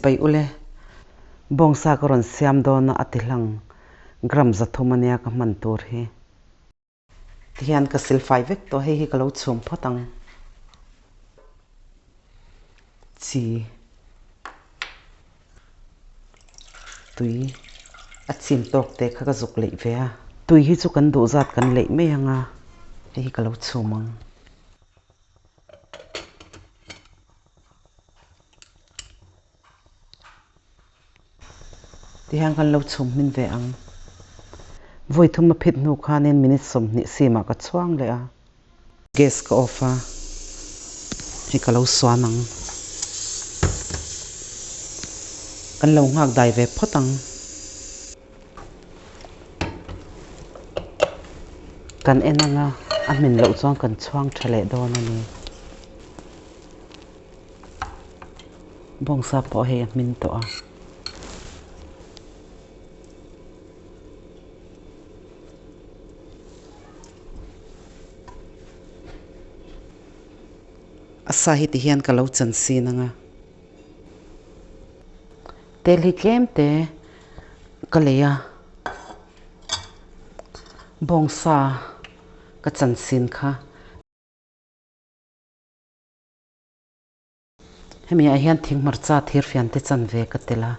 bay ule bongsa karon siam do na atilang gram zathumania ka mantur hi tian ka silfai vek to hi ka lo chum photang chi tui achim tok te kha ka zuk lei ve a tui hi chu kan du zat kan lei me anga hi ka lo chumang tiang kan lo chum min ve ang voi thum phit nu khanin minute som ni sima ka chuang le a gas ka off a hi ka lo swanang kan lo ngak dai ve photang kan enanga amin lo chuang kan chuang thale don ani bongsa po he min to a asa hi ti hian ka lo chan si nanga tel hi tlem te kaleya bongsa ka chan sin kha hemi a hian thing marcha thir fian te chan ve ka tela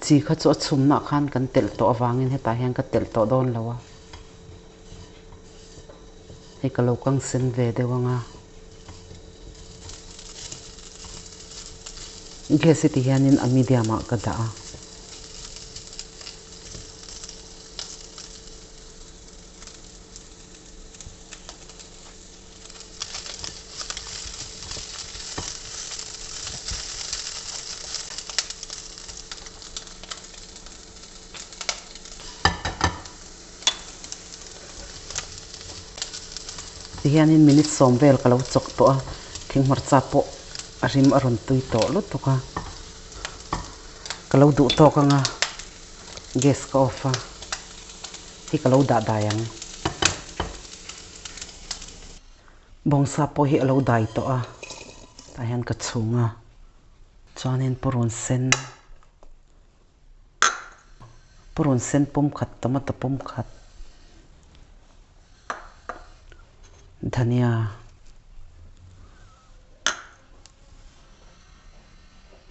chi kha chu chum na khan kan tel to awangin heta hian ka tel to don lawa he ka lo kang sen ve dewanga gesi ti hianin a medium a ka da a hianin minute som vel ka lo chok to a thing marcha po arim aron tui to lut to ka ka lo du to ka nga gas ka off a hi ka lo da yang bongsa po hi lo dai to a ta hian ka chunga chuanin purun sen pum khat tomato pum khat dhania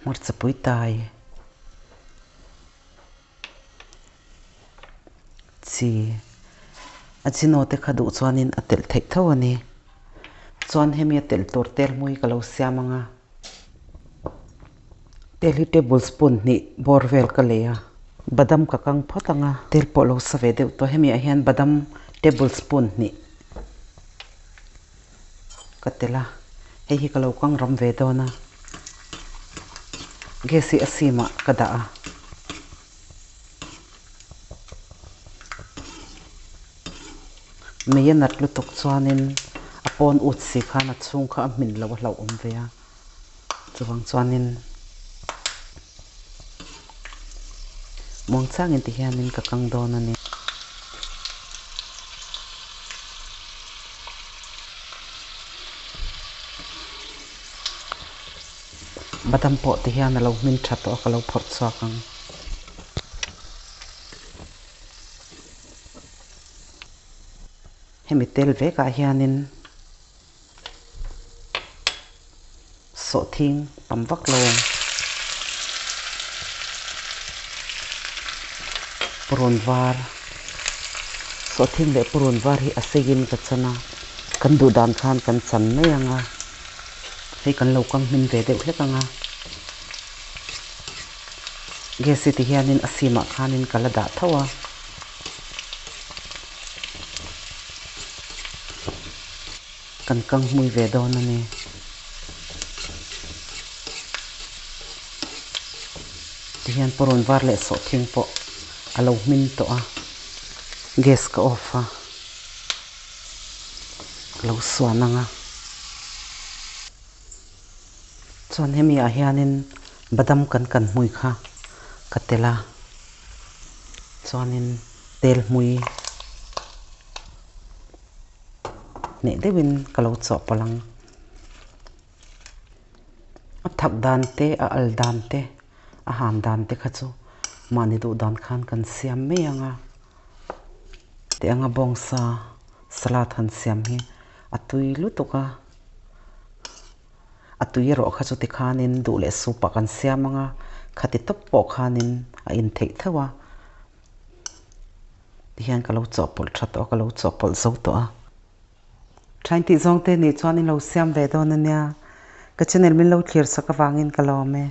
marcha pui tai chi achino te khadu chuanin atel thei tho ani chuan hemi tel tur tel mui ka lo siamanga tel hi tablespoon ni borvel ka leya badam ka kang photanga tel po lo save deuh to hemi a hian badam tablespoon ni katela hi ka lo kang ram ve dona gesi asima kada a meyanat lu tok chuanin apon utsi khana chung kha min lo hlo ve a chuwang chuanin mong changin ti hianin ka kang don ani badam po ti hian lo min tha to ka lo phot chuakang hemi tel ve ka hianin so thing pamwak lo purun var so thing le purun var hi asegin ka chana kan du dan khan kan chan mai anga hei kan lo kang min ve deuh hlekanga gesi ti hianin asima khanin kala da thawa kan kang mui ve don ani ti hian purun var le so thing po alo min to a gas ka off a lo swananga chuan hemi a hianin badam kan mui kha katela chuanin tel mui ne dewin kalau cho palang a thak dan te a al dan te a han dan te kha chu mani du dan khan kan siam me anga te anga bongsa salat han siam hi atui lutuka atui ro kha chu ti khanin du le su pa kan siam anga khati top po khanin a in thei thawa hian kalau cho pol thato kalau cho pol zo to a thain ti zong te ni chuan in lo siam ve don ania ka channel min lo clear saka wangin kalawme